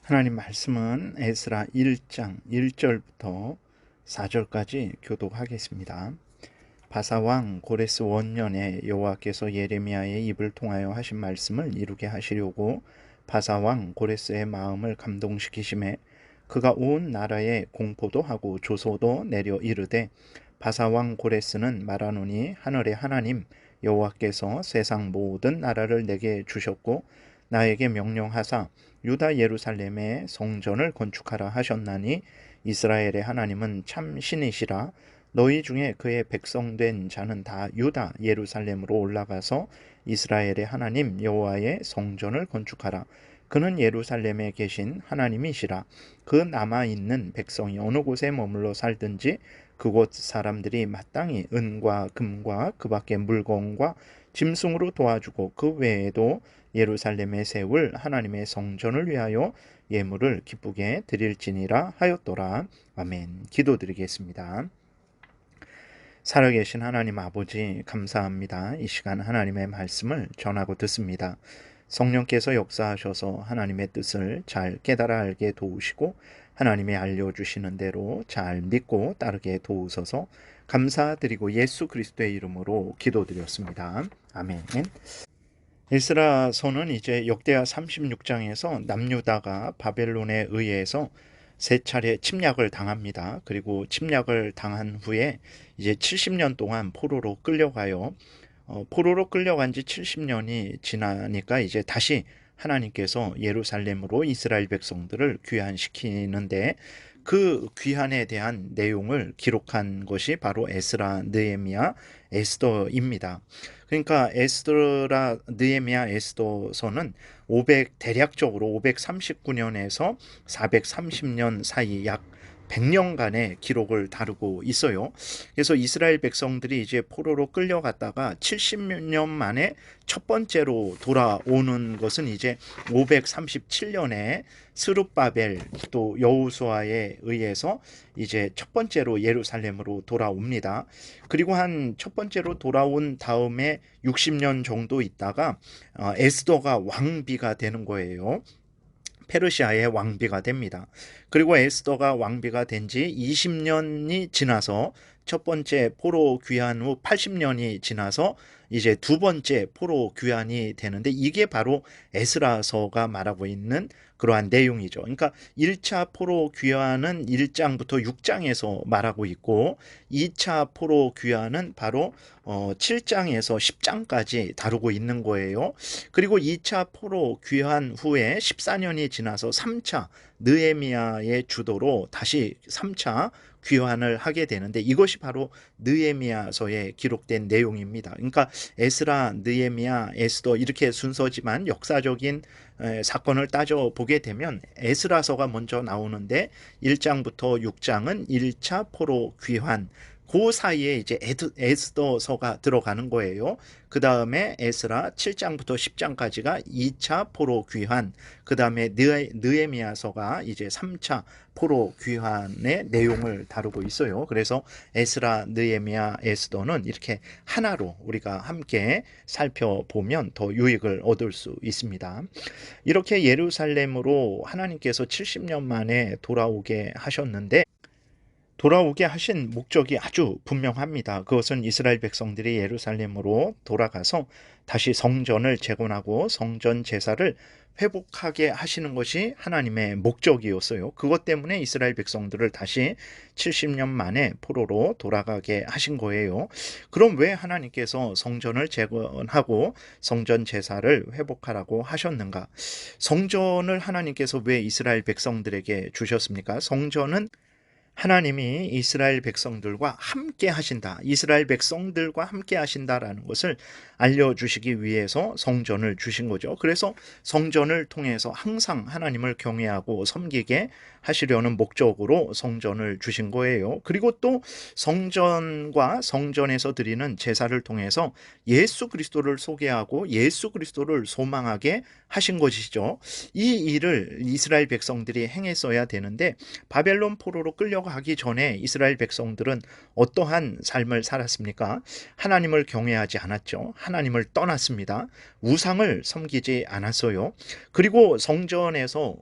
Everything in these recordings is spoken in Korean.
하나님 말씀은 에스라 1장 1절부터 4절까지 교독하겠습니다. 바사왕 고레스 원년에 여호와께서 예레미야의 입을 통하여 하신 말씀을 이루게 하시려고 바사왕 고레스의 마음을 감동시키심에 그가 온 나라에 공포도 하고 조소도 내려 이르되, 바사왕 고레스는 말하노니 하늘의 하나님 여호와께서 세상 모든 나라를 내게 주셨고 나에게 명령하사 유다 예루살렘에 성전을 건축하라 하셨나니 이스라엘의 하나님은 참 신이시라. 너희 중에 그의 백성된 자는 다 유다 예루살렘으로 올라가서 이스라엘의 하나님 여호와의 성전을 건축하라. 그는 예루살렘에 계신 하나님이시라. 그 남아있는 백성이 어느 곳에 머물러 살든지 그곳 사람들이 마땅히 은과 금과 그 밖의 물건과 짐승으로 도와주고 그 외에도 예루살렘에 세울 하나님의 성전을 위하여 예물을 기쁘게 드릴지니라 하였더라. 아멘. 기도드리겠습니다. 살아계신 하나님 아버지, 감사합니다. 이 시간 하나님의 말씀을 전하고 듣습니다. 성령께서 역사하셔서 하나님의 뜻을 잘 깨달아 알게 도우시고 하나님이 알려주시는 대로 잘 믿고 따르게 도우소서. 감사드리고 예수 그리스도의 이름으로 기도드렸습니다. 아멘. 에스라서는 이제 역대하 36장에서 남유다가 바벨론에 의해서 세 차례 침략을 당합니다. 그리고 침략을 당한 후에 이제 70년 동안 포로로 끌려가요. 포로로 끌려간 지 70년이 지나니까 이제 다시 하나님께서 예루살렘으로 이스라엘 백성들을 귀환시키는데, 그 귀환에 대한 내용을 기록한 것이 바로 에스라, 느헤미야, 에스더입니다. 그러니까 에스더라, 느헤미야, 에스더서는 대략적으로 539년에서 430년 사이 약 100년간의 기록을 다루고 있어요. 그래서 이스라엘 백성들이 이제 포로로 끌려갔다가 70년 만에 첫 번째로 돌아오는 것은 이제 537년에 스룹바벨 또 여호수아에 의해서 이제 첫 번째로 예루살렘으로 돌아옵니다. 그리고 한 첫 번째로 돌아온 다음에 60년 정도 있다가 에스더가 왕비가 되는 거예요. 페르시아의 왕비가 됩니다. 그리고 에스더가 왕비가 된 지 20년이 지나서 첫 번째 포로 귀환 후 80년이 지나서 이제 두 번째 포로 귀환이 되는데, 이게 바로 에스라서가 말하고 있는 그러한 내용이죠. 그러니까 1차 포로 귀환은 1장부터 6장에서 말하고 있고 2차 포로 귀환은 바로 7장에서 10장까지 다루고 있는 거예요. 그리고 2차 포로 귀환 후에 14년이 지나서 3차 느헤미야의 주도로 다시 3차 귀환을 하게 되는데, 이것이 바로 느헤미야서에 기록된 내용입니다. 그러니까 에스라, 느헤미야, 에스더 이렇게 순서지만 역사적인 사건을 따져보게 되면 에스라서가 먼저 나오는데 1장부터 6장은 1차 포로 귀환, 그 사이에 이제 에스더서가 들어가는 거예요. 그 다음에 에스라 7장부터 10장까지가 2차 포로 귀환, 그 다음에 느헤미야서가 이제 3차 포로 귀환의 내용을 다루고 있어요. 그래서 에스라, 느헤미야, 에스더는 이렇게 하나로 우리가 함께 살펴보면 더 유익을 얻을 수 있습니다. 이렇게 예루살렘으로 하나님께서 70년 만에 돌아오게 하셨는데, 돌아오게 하신 목적이 아주 분명합니다. 그것은 이스라엘 백성들이 예루살렘으로 돌아가서 다시 성전을 재건하고 성전 제사를 회복하게 하시는 것이 하나님의 목적이었어요. 그것 때문에 이스라엘 백성들을 다시 70년 만에 포로로 돌아가게 하신 거예요. 그럼 왜 하나님께서 성전을 재건하고 성전 제사를 회복하라고 하셨는가? 성전을 하나님께서 왜 이스라엘 백성들에게 주셨습니까? 성전은 하나님이 이스라엘 백성들과 함께 하신다, 이스라엘 백성들과 함께 하신다라는 것을 알려주시기 위해서 성전을 주신 거죠. 그래서 성전을 통해서 항상 하나님을 경외하고 섬기게 하시려는 목적으로 성전을 주신 거예요. 그리고 또 성전과 성전에서 드리는 제사를 통해서 예수 그리스도를 소개하고 예수 그리스도를 소망하게 하신 것이죠. 이 일을 이스라엘 백성들이 행했어야 되는데 바벨론 포로로 끌려 끌려가기 전에 이스라엘 백성들은 어떠한 삶을 살았습니까? 하나님을 경외하지 않았죠. 하나님을 떠났습니다. 우상을 섬기지 않았어요. 그리고 성전에서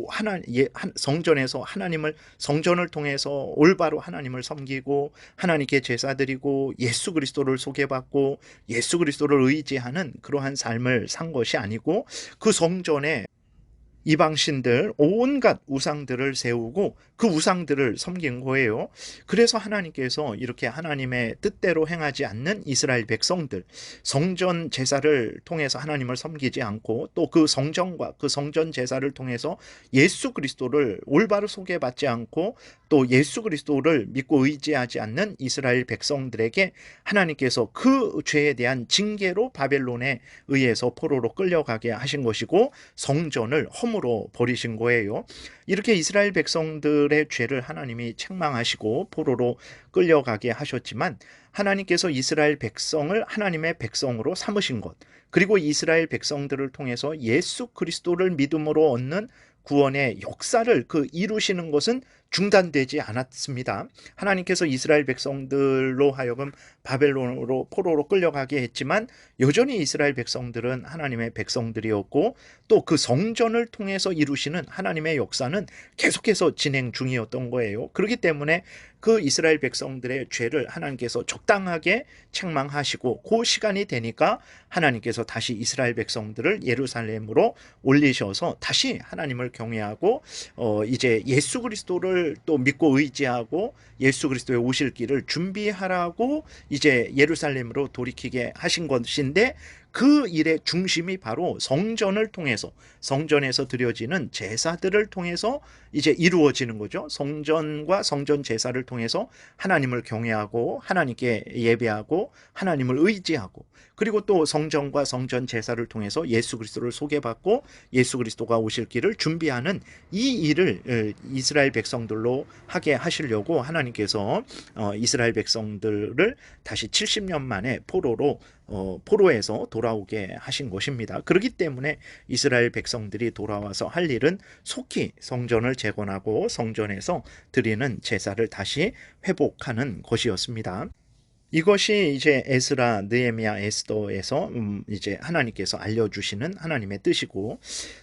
하나님을, 성전을 통해서 올바로 하나님을 섬기고 하나님께 제사 드리고 예수 그리스도를 소개받고 예수 그리스도를 의지하는 그러한 삶을 산 것이 아니고, 그 성전에 이방신들, 온갖 우상들을 세우고 그 우상들을 섬긴 거예요. 그래서 하나님께서 이렇게 하나님의 뜻대로 행하지 않는 이스라엘 백성들, 성전 제사를 통해서 하나님을 섬기지 않고 또 그 성전과 그 성전 제사를 통해서 예수 그리스도를 올바로 소개받지 않고 또 예수 그리스도를 믿고 의지하지 않는 이스라엘 백성들에게 하나님께서 그 죄에 대한 징계로 바벨론에 의해서 포로로 끌려가게 하신 것이고, 성전을 허물어 버리신 거예요. 이렇게 이스라엘 백성들의 죄를 하나님이 책망하시고 포로로 끌려가게 하셨지만, 하나님께서 이스라엘 백성을 하나님의 백성으로 삼으신 것, 그리고 이스라엘 백성들을 통해서 예수 그리스도를 믿음으로 얻는 구원의 역사를 이루시는 것은 중단되지 않았습니다. 하나님께서 이스라엘 백성들로 하여금 바벨론으로 포로로 끌려가게 했지만 여전히 이스라엘 백성들은 하나님의 백성들이었고, 또 그 성전을 통해서 이루시는 하나님의 역사는 계속해서 진행 중이었던 거예요. 그렇기 때문에 그 이스라엘 백성들의 죄를 하나님께서 적당하게 책망하시고, 그 시간이 되니까 하나님께서 다시 이스라엘 백성들을 예루살렘으로 올리셔서 다시 하나님을 경외하고 이제 예수 그리스도를 또 믿고 의지하고 예수 그리스도의 오실 길을 준비하라고 이제 예루살렘으로 돌이키게 하신 것인데, 그 일의 중심이 바로 성전을 통해서, 성전에서 드려지는 제사들을 통해서 이제 이루어지는 거죠. 성전과 성전 제사를 통해서 하나님을 경외하고 하나님께 예배하고 하나님을 의지하고, 그리고 또 성전과 성전 제사를 통해서 예수 그리스도를 소개받고 예수 그리스도가 오실 길을 준비하는 이 일을 이스라엘 백성들로 하게 하시려고 하나님께서 이스라엘 백성들을 다시 70년 만에 포로에서 돌아오게 하신 것입니다. 그렇기 때문에 이스라엘 백성들이 돌아와서 할 일은 속히 성전을 재건하고 성전에서 드리는 제사를 다시 회복하는 것이었습니다. 이것이 이제 에스라, 느헤미야, 에스더에서 이제 하나님께서 알려주시는 하나님의 뜻이고,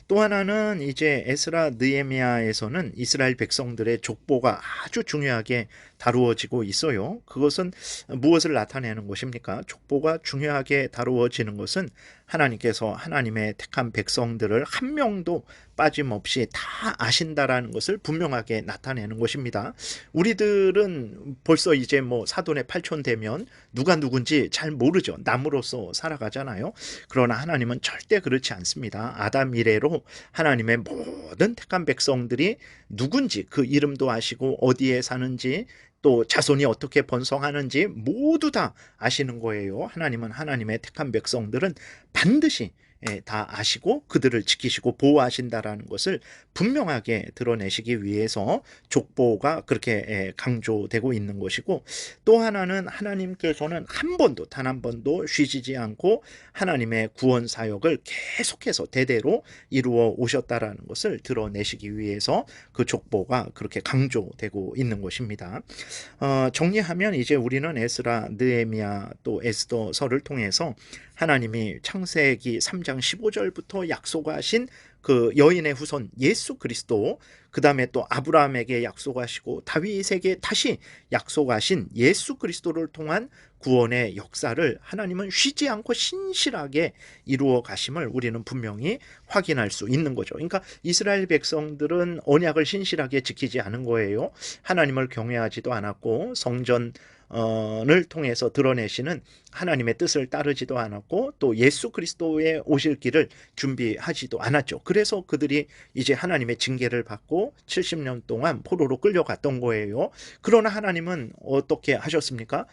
또 하나는 이제 에스라, 느헤미야에서는 이스라엘 백성들의 족보가 아주 중요하게 다루어지고 있어요. 그것은 무엇을 나타내는 것입니까? 족보가 중요하게 다루어지는 것은 하나님께서 하나님의 택한 백성들을 한 명도 빠짐없이 다 아신다라는 것을 분명하게 나타내는 것입니다. 우리들은 벌써 이제 사돈의 팔촌 되면 누가 누군지 잘 모르죠. 남으로서 살아가잖아요. 그러나 하나님은 절대 그렇지 않습니다. 아담 이래로 하나님의 모든 택한 백성들이 누군지 그 이름도 아시고 어디에 사는지 또 자손이 어떻게 번성하는지 모두 다 아시는 거예요. 하나님은 하나님의 택한 백성들은 반드시 다 아시고 그들을 지키시고 보호하신다라는 것을 분명하게 드러내시기 위해서 족보가 그렇게 강조되고 있는 것이고, 또 하나는 하나님께서는 단 한 번도 쉬지지 않고 하나님의 구원 사역을 계속해서 대대로 이루어 오셨다라는 것을 드러내시기 위해서 그 족보가 그렇게 강조되고 있는 것입니다. 정리하면 이제 우리는 에스라, 느헤미야 또 에스더서를 통해서 하나님이 창세기 3장 15절부터 약속하신 그 여인의 후손 예수 그리스도, 그 다음에 또 아브라함에게 약속하시고 다윗에게 다시 약속하신 예수 그리스도를 통한 구원의 역사를 하나님은 쉬지 않고 신실하게 이루어 가심을 우리는 분명히 확인할 수 있는 거죠. 그러니까 이스라엘 백성들은 언약을 신실하게 지키지 않은 거예요. 하나님을 경외하지도 않았고 성전을 통해서 드러내시는 하나님의 뜻을 따르지도 않았고 또 예수 그리스도의 오실 길을 준비하지도 않았죠. 그래서 그들이 이제 하나님의 징계를 받고 70년 동안 포로로 끌려갔던 거예요. 그러나 하나님은 어떻게 하셨습니까?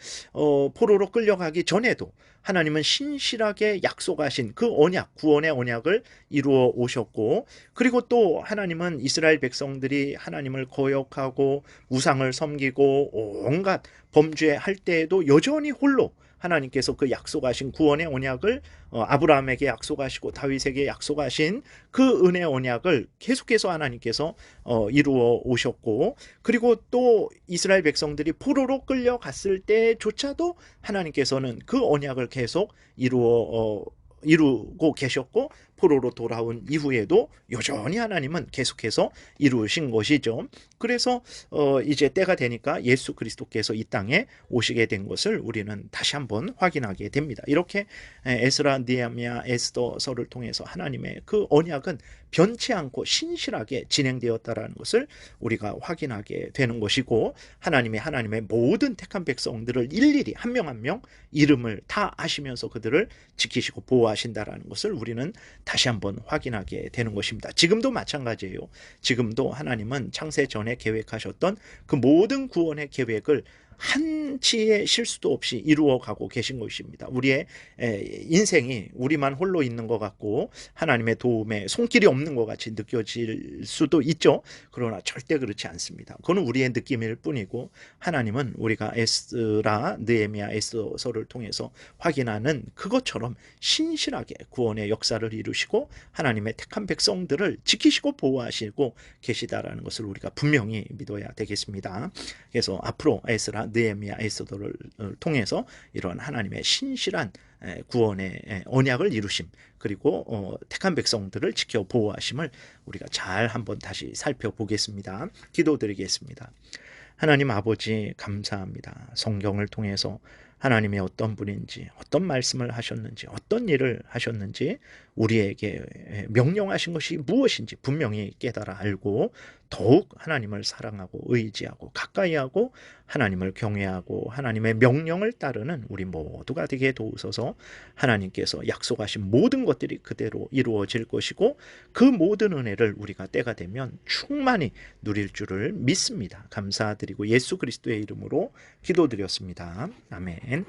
포로로 끌려가기 전에도 하나님은 신실하게 약속하신 그 언약, 구원의 언약을 이루어 오셨고, 그리고 또 하나님은 이스라엘 백성들이 하나님을 거역하고 우상을 섬기고 온갖 범죄할 때에도 여전히 홀로 하나님께서 그 약속하신 구원의 언약을 아브라함에게 약속하시고 다윗에게 약속하신 그 은혜 언약을 계속해서 하나님께서 이루어 오셨고, 그리고 또 이스라엘 백성들이 포로로 끌려갔을 때조차도 하나님께서는 그 언약을 계속 이루고 계셨고, 포로로 돌아온 이후에도 여전히 하나님은 계속해서 이루신 것이죠. 그래서 이제 때가 되니까 예수 그리스도께서 이 땅에 오시게 된 것을 우리는 다시 한번 확인하게 됩니다. 이렇게 에스라, 느헤미야, 에스더서를 통해서 하나님의 그 언약은 변치 않고 신실하게 진행되었다라는 것을 우리가 확인하게 되는 것이고, 하나님의 모든 택한 백성들을 일일이 한 명 한 명 이름을 다 아시면서 그들을 지키시고 보호하신다라는 것을 우리는 다시 한번 확인하게 되는 것입니다. 지금도 마찬가지예요. 지금도 하나님은 창세 전에 계획하셨던 그 모든 구원의 계획을 한치의 실수도 없이 이루어가고 계신 것입니다. 우리의 인생이 우리만 홀로 있는 것 같고 하나님의 도움에 손길이 없는 것 같이 느껴질 수도 있죠. 그러나 절대 그렇지 않습니다. 그건 우리의 느낌일 뿐이고, 하나님은 우리가 에스라, 느헤미야, 에스더서를 통해서 확인하는 그것처럼 신실하게 구원의 역사를 이루시고 하나님의 택한 백성들을 지키시고 보호하시고 계시다라는 것을 우리가 분명히 믿어야 되겠습니다. 그래서 앞으로 에스라, 느헤미야, 에스더를 통해서 이런 하나님의 신실한 구원의 언약을 이루심, 그리고 택한 백성들을 지켜 보호하심을 우리가 잘 한번 다시 살펴보겠습니다. 기도드리겠습니다. 하나님 아버지, 감사합니다. 성경을 통해서 하나님이 어떤 분인지, 어떤 말씀을 하셨는지, 어떤 일을 하셨는지 우리에게 명령하신 것이 무엇인지 분명히 깨달아 알고 더욱 하나님을 사랑하고 의지하고 가까이하고 하나님을 경외하고 하나님의 명령을 따르는 우리 모두가 되게 도우소서. 하나님께서 약속하신 모든 것들이 그대로 이루어질 것이고 그 모든 은혜를 우리가 때가 되면 충만히 누릴 줄을 믿습니다. 감사드리고 예수 그리스도의 이름으로 기도드렸습니다. 아멘.